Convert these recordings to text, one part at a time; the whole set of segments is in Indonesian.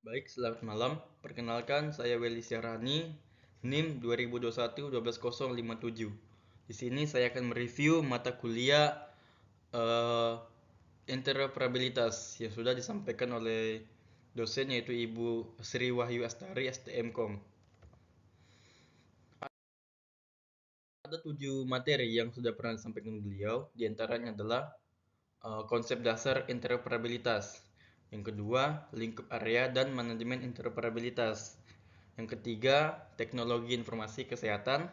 Baik, selamat malam. Perkenalkan, saya Welly Syarani, NIM 2021-12057. Di sini saya akan mereview mata kuliah interoperabilitas yang sudah disampaikan oleh dosen yaitu Ibu Sri Wahyu Astari, STMKOM. Ada 7 materi yang sudah pernah disampaikan beliau, diantaranya adalah konsep dasar interoperabilitas. Yang kedua, lingkup area dan manajemen interoperabilitas. Yang ketiga, teknologi informasi kesehatan.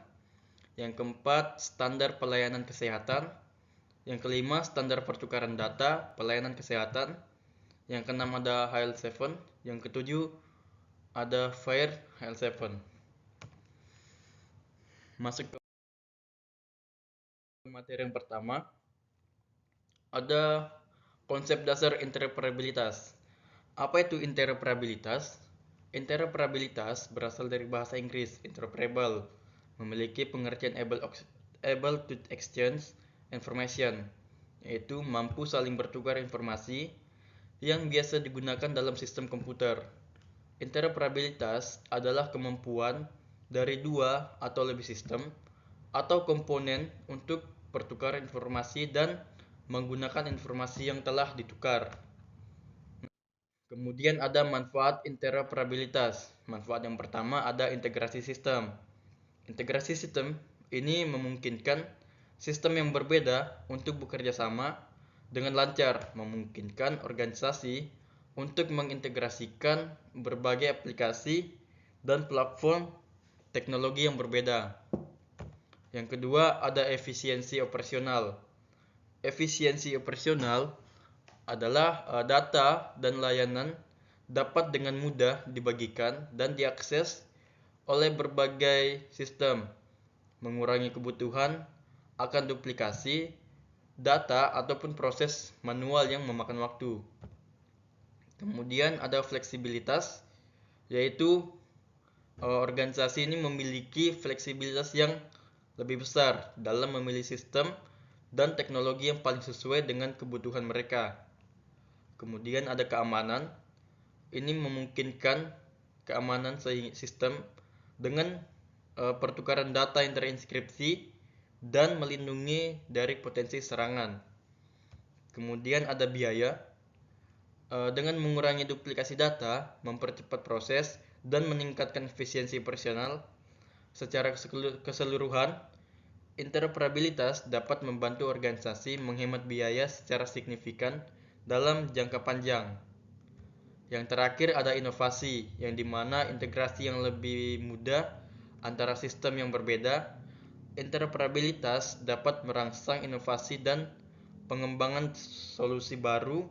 Yang keempat, standar pelayanan kesehatan. Yang kelima, standar pertukaran data pelayanan kesehatan. Yang keenam ada HL7. Yang ketujuh ada FAIR HL7. Masuk ke materi yang pertama, ada konsep dasar interoperabilitas. Apa itu interoperabilitas? Interoperabilitas berasal dari bahasa Inggris interoperable, memiliki pengertian able to exchange information, yaitu mampu saling bertukar informasi yang biasa digunakan dalam sistem komputer. Interoperabilitas adalah kemampuan dari dua atau lebih sistem atau komponen untuk pertukaran informasi dan menggunakan informasi yang telah ditukar. Kemudian ada manfaat interoperabilitas. Manfaat yang pertama ada integrasi sistem. Integrasi sistem ini memungkinkan sistem yang berbeda untuk bekerja sama dengan lancar, memungkinkan organisasi untuk mengintegrasikan berbagai aplikasi dan platform teknologi yang berbeda. Yang kedua ada efisiensi operasional. Efisiensi operasional adalah data dan layanan dapat dengan mudah dibagikan dan diakses oleh berbagai sistem, mengurangi kebutuhan akan duplikasi data ataupun proses manual yang memakan waktu. Kemudian ada fleksibilitas, yaitu organisasi ini memiliki fleksibilitas yang lebih besar dalam memilih sistem dan teknologi yang paling sesuai dengan kebutuhan mereka. Kemudian ada keamanan. Ini memungkinkan keamanan sistem dengan pertukaran data yang terinskripsi dan melindungi dari potensi serangan. Kemudian ada biaya. Dengan mengurangi duplikasi data, mempercepat proses, dan meningkatkan efisiensi operasional secara keseluruhan, interoperabilitas dapat membantu organisasi menghemat biaya secara signifikan dalam jangka panjang. Yang terakhir ada inovasi, yang dimana integrasi yang lebih mudah antara sistem yang berbeda. Interoperabilitas dapat merangsang inovasi dan pengembangan solusi baru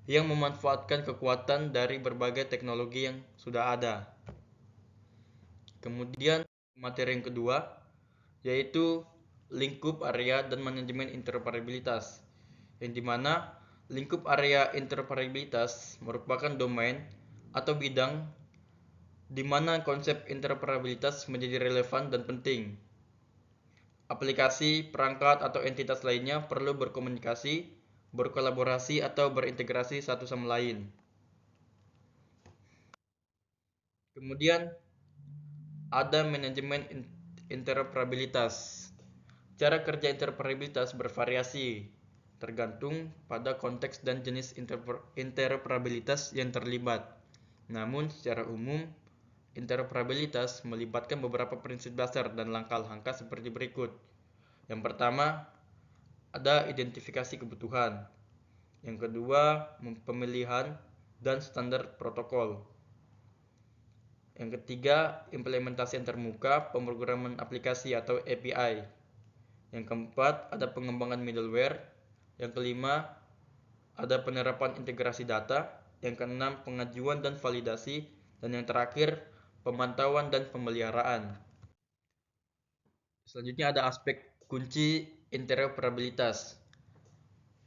yang memanfaatkan kekuatan dari berbagai teknologi yang sudah ada. Kemudian materi yang kedua, yaitu lingkup area dan manajemen interoperabilitas, yang dimana lingkup area interoperabilitas merupakan domain atau bidang di mana konsep interoperabilitas menjadi relevan dan penting. Aplikasi, perangkat, atau entitas lainnya perlu berkomunikasi, berkolaborasi, atau berintegrasi satu sama lain. Kemudian ada manajemen interoperabilitas. Cara kerja interoperabilitas bervariasi tergantung pada konteks dan jenis interoperabilitas yang terlibat. Namun, secara umum, interoperabilitas melibatkan beberapa prinsip dasar dan langkah-langkah seperti berikut. Yang pertama, ada identifikasi kebutuhan. Yang kedua, pemilihan dan standar protokol. Yang ketiga, implementasi antarmuka, pemrograman aplikasi atau API. Yang keempat, ada pengembangan middleware. Yang kelima, ada penerapan integrasi data. Yang keenam, pengajuan dan validasi. Dan yang terakhir, pemantauan dan pemeliharaan. Selanjutnya ada aspek kunci interoperabilitas.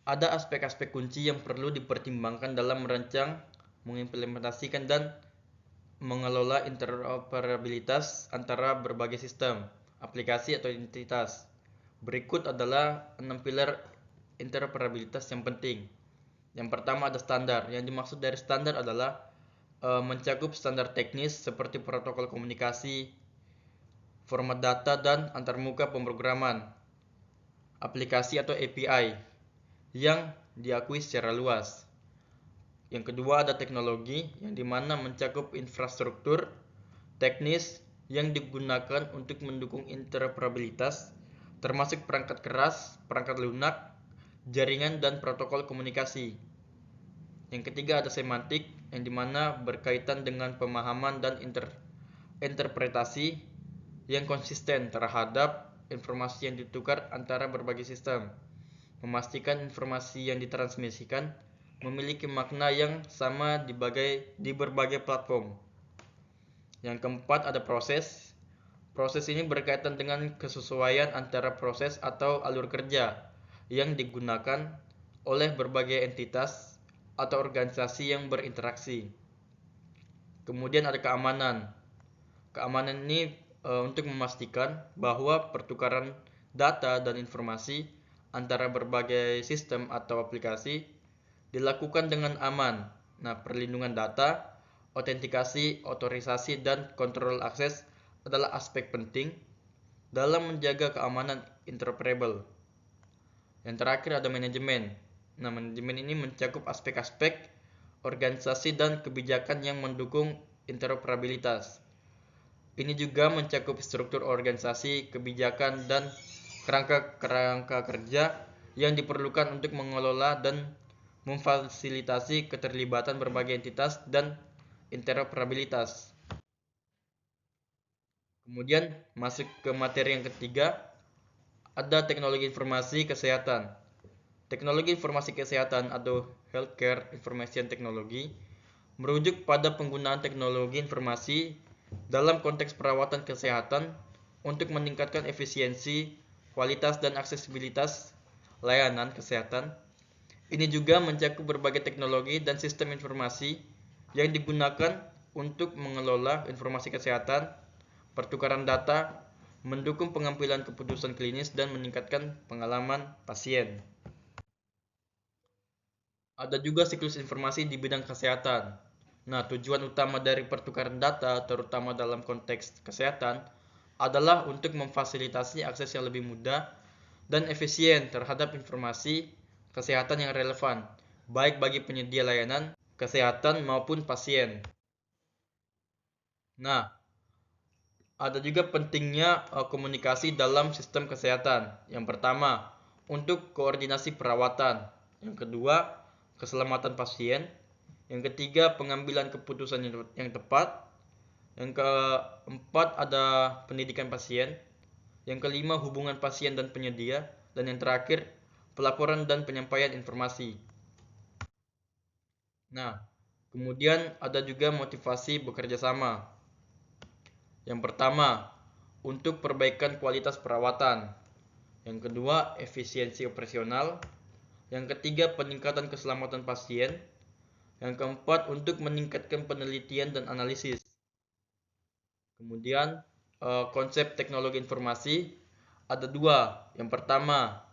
Ada aspek-aspek kunci yang perlu dipertimbangkan dalam merancang, mengimplementasikan, dan mengelola interoperabilitas antara berbagai sistem, aplikasi, atau entitas. Berikut adalah 6 pilar interoperabilitas yang penting. Yang pertama ada standar. Yang dimaksud dari standar adalah mencakup standar teknis seperti protokol komunikasi, format data, dan antarmuka pemrograman, aplikasi atau API yang diakui secara luas. Yang kedua ada teknologi yang dimana mencakup infrastruktur teknis yang digunakan untuk mendukung interoperabilitas, termasuk perangkat keras, perangkat lunak, jaringan, dan protokol komunikasi. Yang ketiga ada semantik yang dimana berkaitan dengan pemahaman dan interpretasi yang konsisten terhadap informasi yang ditukar antara berbagai sistem, memastikan informasi yang ditransmisikan memiliki makna yang sama di berbagai platform. Yang keempat ada proses. Proses ini berkaitan dengan kesesuaian antara proses atau alur kerja yang digunakan oleh berbagai entitas atau organisasi yang berinteraksi. Kemudian ada keamanan. Keamanan ini untuk memastikan bahwa pertukaran data dan informasi antara berbagai sistem atau aplikasi dilakukan dengan aman. Nah, perlindungan data, autentikasi, otorisasi, dan kontrol akses adalah aspek penting dalam menjaga keamanan interoperable. Yang terakhir ada manajemen. Nah, manajemen ini mencakup aspek-aspek organisasi dan kebijakan yang mendukung interoperabilitas. Ini juga mencakup struktur organisasi, kebijakan, dan kerangka kerja yang diperlukan untuk mengelola dan memfasilitasi keterlibatan berbagai entitas dan interoperabilitas. Kemudian masuk ke materi yang ketiga, ada teknologi informasi kesehatan. Teknologi informasi kesehatan atau Healthcare Information Technology merujuk pada penggunaan teknologi informasi dalam konteks perawatan kesehatan untuk meningkatkan efisiensi, kualitas, dan aksesibilitas layanan kesehatan. Ini juga mencakup berbagai teknologi dan sistem informasi yang digunakan untuk mengelola informasi kesehatan, pertukaran data, mendukung pengambilan keputusan klinis, dan meningkatkan pengalaman pasien. Ada juga siklus informasi di bidang kesehatan. Nah, tujuan utama dari pertukaran data, terutama dalam konteks kesehatan, adalah untuk memfasilitasi akses yang lebih mudah dan efisien terhadap informasi kesehatan yang relevan, baik bagi penyedia layanan kesehatan maupun pasien. Nah, ada juga pentingnya komunikasi dalam sistem kesehatan. Yang pertama, untuk koordinasi perawatan. Yang kedua, keselamatan pasien. Yang ketiga, pengambilan keputusan yang tepat. Yang keempat, ada pendidikan pasien. Yang kelima, hubungan pasien dan penyedia. Dan yang terakhir, pelaporan dan penyampaian informasi. Nah, kemudian ada juga motivasi bekerja sama. Yang pertama, untuk perbaikan kualitas perawatan. Yang kedua, efisiensi operasional. Yang ketiga, peningkatan keselamatan pasien. Yang keempat, untuk meningkatkan penelitian dan analisis. Kemudian, konsep teknologi informasi ada dua. Yang pertama,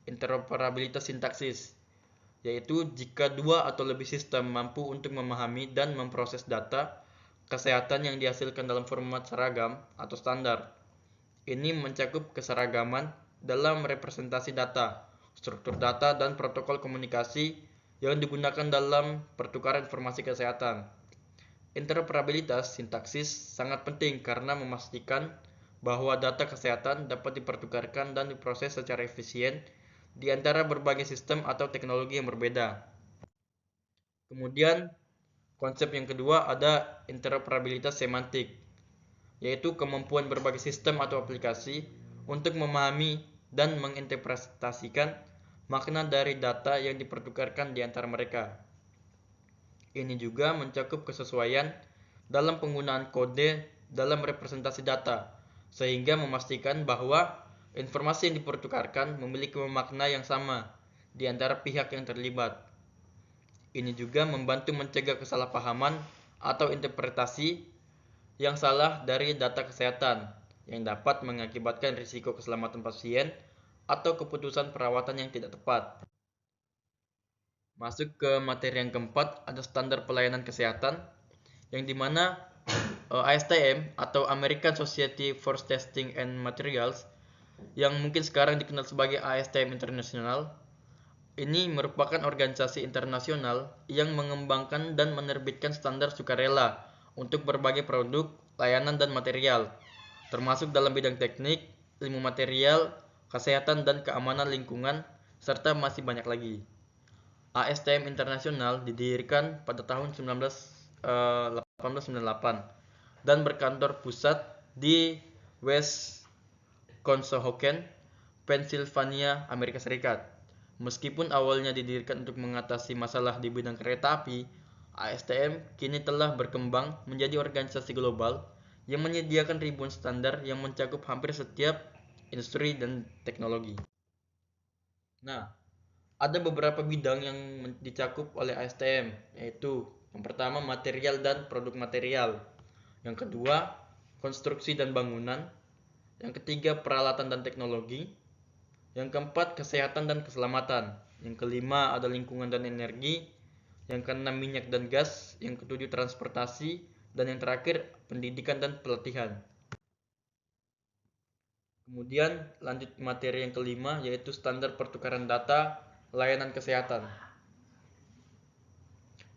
interoperabilitas sintaksis, yaitu jika dua atau lebih sistem mampu untuk memahami dan memproses data kesehatan yang dihasilkan dalam format seragam atau standar. Ini mencakup keseragaman dalam representasi data, struktur data, dan protokol komunikasi yang digunakan dalam pertukaran informasi kesehatan. Interoperabilitas sintaksis sangat penting karena memastikan bahwa data kesehatan dapat dipertukarkan dan diproses secara efisien di antara berbagai sistem atau teknologi yang berbeda. Kemudian, konsep yang kedua ada interoperabilitas semantik, yaitu kemampuan berbagai sistem atau aplikasi untuk memahami dan menginterpretasikan makna dari data yang dipertukarkan di antara mereka. Ini juga mencakup kesesuaian dalam penggunaan kode dalam representasi data, sehingga memastikan bahwa informasi yang dipertukarkan memiliki makna yang sama di antara pihak yang terlibat. Ini juga membantu mencegah kesalahpahaman atau interpretasi yang salah dari data kesehatan yang dapat mengakibatkan risiko keselamatan pasien atau keputusan perawatan yang tidak tepat. Masuk ke materi yang keempat, ada standar pelayanan kesehatan. yang dimana ASTM atau American Society for Testing and Materials yang mungkin sekarang dikenal sebagai ASTM International ini merupakan organisasi internasional yang mengembangkan dan menerbitkan standar sukarela untuk berbagai produk, layanan, dan material, termasuk dalam bidang teknik, ilmu material, kesehatan, dan keamanan lingkungan, serta masih banyak lagi. ASTM Internasional didirikan pada tahun 1898 dan berkantor pusat di West Conshohocken, Pennsylvania, Amerika Serikat. Meskipun awalnya didirikan untuk mengatasi masalah di bidang kereta api, ASTM kini telah berkembang menjadi organisasi global yang menyediakan ribuan standar yang mencakup hampir setiap industri dan teknologi. Nah, ada beberapa bidang yang dicakup oleh ASTM, yaitu yang pertama material dan produk material, yang kedua konstruksi dan bangunan, yang ketiga peralatan dan teknologi, yang keempat kesehatan dan keselamatan, yang kelima ada lingkungan dan energi, yang keenam minyak dan gas, yang ketujuh transportasi, dan yang terakhir pendidikan dan pelatihan. Kemudian lanjut materi yang kelima, yaitu standar pertukaran data layanan kesehatan.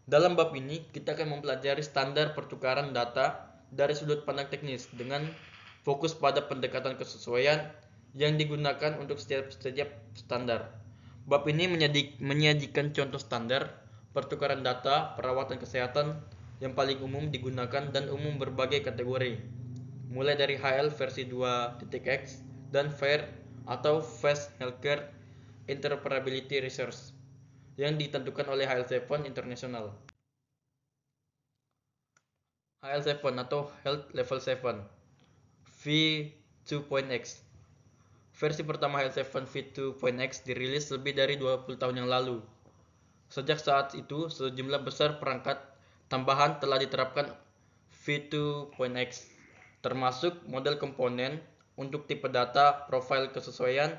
Dalam bab ini kita akan mempelajari standar pertukaran data dari sudut pandang teknis dengan fokus pada pendekatan kesesuaian yang digunakan untuk setiap standar. Bab ini menyajikan contoh standar pertukaran data perawatan kesehatan yang paling umum digunakan dan umum berbagai kategori, mulai dari HL versi 2.x dan FAIR atau Fast Healthcare Interoperability Resource yang ditentukan oleh HL7 International. HL7 atau Health Level 7 V2.x. Versi pertama HL7 V2.x dirilis lebih dari 20 tahun yang lalu. Sejak saat itu, sejumlah besar perangkat tambahan telah diterapkan V2.x, termasuk model komponen untuk tipe data, profil kesesuaian,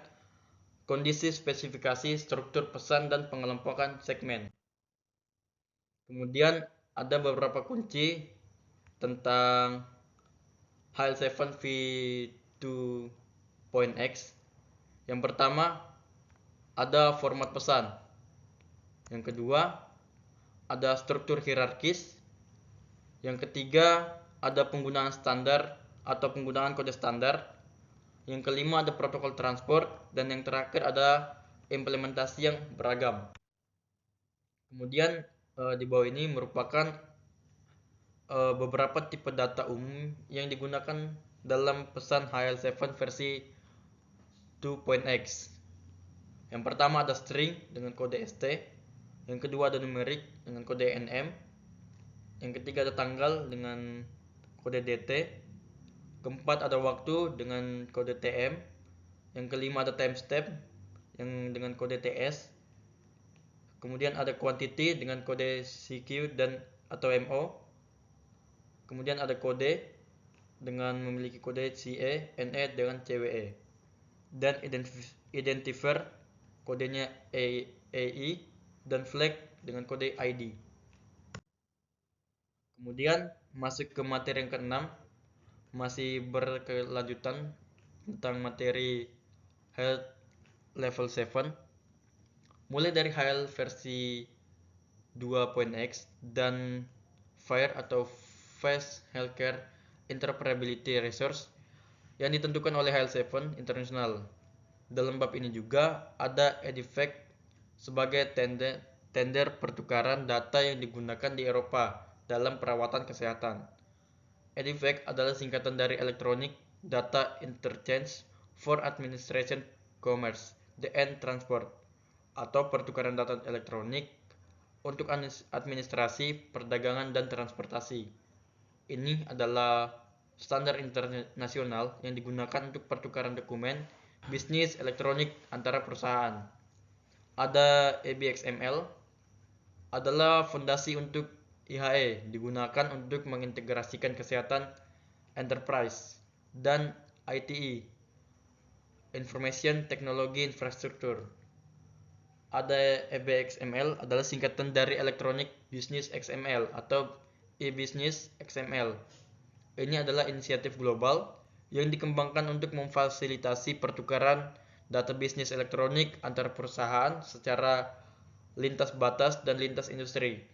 kondisi spesifikasi, struktur pesan, dan pengelompokan segmen. Kemudian ada beberapa kunci tentang HL7 V2.x. Yang pertama ada format pesan. Yang kedua ada struktur hierarkis. Yang ketiga ada penggunaan standar atau penggunaan kode standar. Yang kelima ada protokol transport, dan yang terakhir ada implementasi yang beragam. Kemudian di bawah ini merupakan beberapa tipe data umum yang digunakan dalam pesan HL7 versi 2.x. Yang pertama ada string dengan kode ST, yang kedua ada numerik dengan kode NM, yang ketiga ada tanggal dengan kode DT, keempat ada waktu dengan kode TM, yang kelima ada timestamp yang dengan kode TS, kemudian ada quantity dengan kode CQ dan atau MO, kemudian ada kode dengan memiliki kode CE, NE dengan CWE, dan identifier kodenya AE dan flag dengan kode ID. Kemudian masuk ke materi yang keenam, masih berkelanjutan tentang materi Health Level 7, mulai dari HL versi 2.x dan FAIR atau Fast Healthcare Interoperability Resource yang ditentukan oleh HL7 International. Dalam bab ini juga ada EDIFACT sebagai tender pertukaran data yang digunakan di Eropa dalam perawatan kesehatan. EDIFACT adalah singkatan dari Electronic Data Interchange for Administration Commerce and Transport, atau pertukaran data elektronik untuk administrasi, perdagangan, dan transportasi. Ini adalah standar internasional yang digunakan untuk pertukaran dokumen bisnis elektronik antara perusahaan. Ada EBXML, adalah fondasi untuk IHE, digunakan untuk mengintegrasikan kesehatan enterprise, dan ITE, Information Technology Infrastructure. Ada EBXML adalah singkatan dari Electronic Business XML atau e-business XML. Ini adalah inisiatif global yang dikembangkan untuk memfasilitasi pertukaran data bisnis elektronik antar perusahaan secara lintas batas dan lintas industri.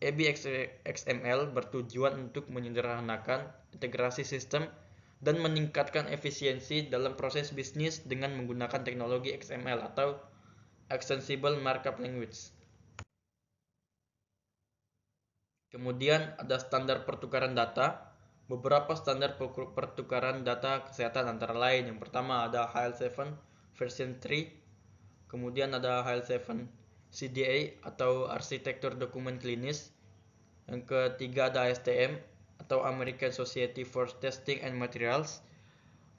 EBXML bertujuan untuk menyederhanakan integrasi sistem dan meningkatkan efisiensi dalam proses bisnis dengan menggunakan teknologi XML atau Extensible Markup Language. Kemudian ada standar pertukaran data. Beberapa standar pertukaran data kesehatan antara lain. Yang pertama ada HL7 version 3. Kemudian ada HL7 CDA atau arsitektur dokumen klinis. Yang ketiga ada ASTM atau American Society for Testing and Materials.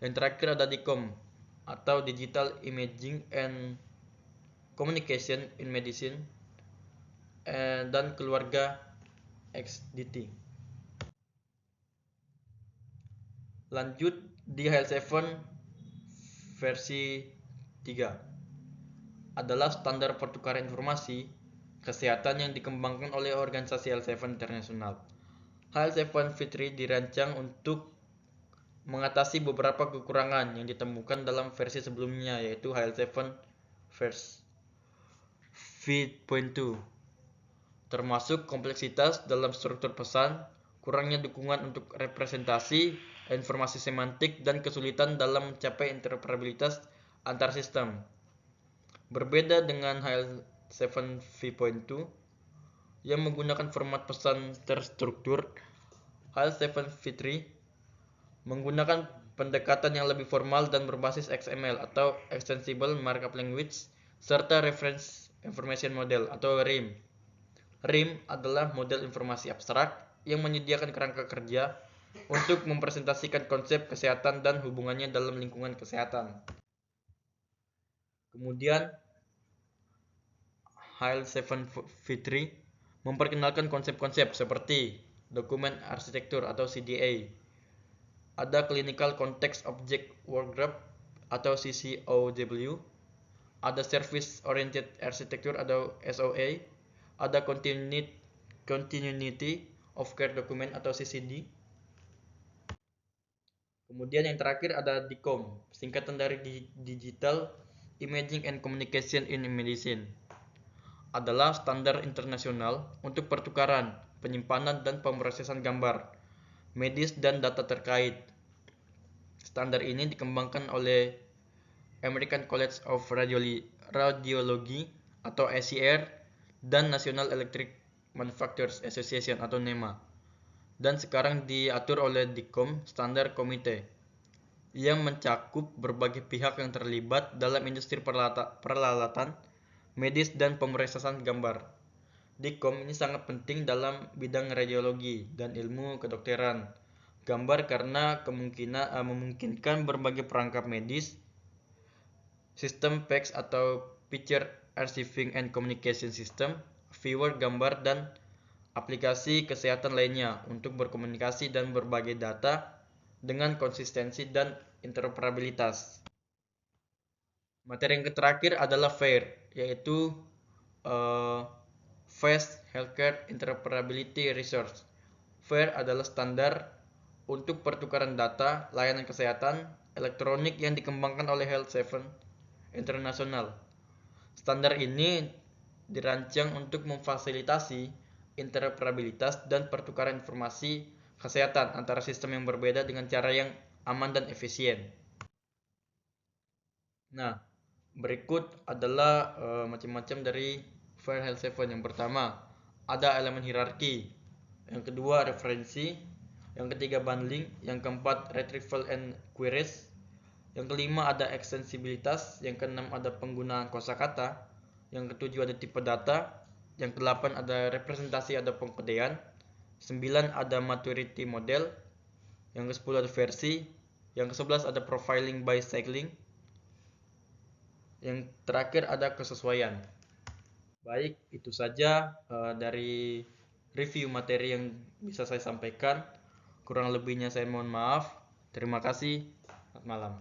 Yang terakhir ada DICOM atau Digital Imaging and Communication in Medicine dan keluarga XDT. Lanjut di HL7 versi 3 adalah standar pertukaran informasi kesehatan yang dikembangkan oleh organisasi HL7 internasional. HL7 v3 dirancang untuk mengatasi beberapa kekurangan yang ditemukan dalam versi sebelumnya, yaitu HL7 versi v.2, termasuk kompleksitas dalam struktur pesan, kurangnya dukungan untuk representasi, informasi semantik, dan kesulitan dalam mencapai interoperabilitas antar sistem. Berbeda dengan HL7 v.2 yang menggunakan format pesan terstruktur, HL7 v3 menggunakan pendekatan yang lebih formal dan berbasis XML atau Extensible Markup Language serta Reference Information Model atau RIM. RIM adalah model informasi abstrak yang menyediakan kerangka kerja untuk mempresentasikan konsep kesehatan dan hubungannya dalam lingkungan kesehatan. Kemudian HL7 v3 memperkenalkan konsep-konsep seperti dokumen arsitektur atau CDA. Ada Clinical Context Object Work Graph atau CCOW, ada Service Oriented Architecture atau SOA, ada Continuity of Care Document atau CCD. Kemudian yang terakhir ada DICOM, singkatan dari Digital Imaging and Communication in Medicine. Adalah standar internasional untuk pertukaran, penyimpanan, dan pemrosesan gambar medis dan data terkait. Standar ini dikembangkan oleh American College of Radiology atau ACR dan National Electric Manufacturers Association atau NEMA, dan sekarang diatur oleh DICOM Standard Committee yang mencakup berbagai pihak yang terlibat dalam industri peralatan medis dan pemrosesan gambar. DICOM ini sangat penting dalam bidang radiologi dan ilmu kedokteran gambar karena memungkinkan berbagai perangkat medis, sistem PACS atau Picture Archiving and Communication System, viewer gambar, dan aplikasi kesehatan lainnya untuk berkomunikasi dan berbagi data dengan konsistensi dan interoperabilitas. Materi yang terakhir adalah FAIR, yaitu Fast Healthcare Interoperability Resource. FAIR adalah standar untuk pertukaran data layanan kesehatan elektronik yang dikembangkan oleh HL7 International. Standar ini dirancang untuk memfasilitasi interoperabilitas dan pertukaran informasi kesehatan antara sistem yang berbeda dengan cara yang aman dan efisien. Nah, berikut adalah macam-macam dari FAIR HL7. Yang pertama, ada elemen hierarki. Yang kedua, referensi. Yang ketiga, bundling. Yang keempat, retrieval and queries. Yang kelima, ada ekstensibilitas. Yang keenam, ada penggunaan kosakata. Yang ketujuh, ada tipe data. Yang kedelapan, ada representasi atau pengkodean. 9, ada maturity model. Yang ke-10, ada versi. Yang ke-11, ada profiling by cycling. Yang terakhir ada kesesuaian. Baik, itu saja dari review materi yang bisa saya sampaikan. Kurang lebihnya saya mohon maaf. Terima kasih. Selamat malam.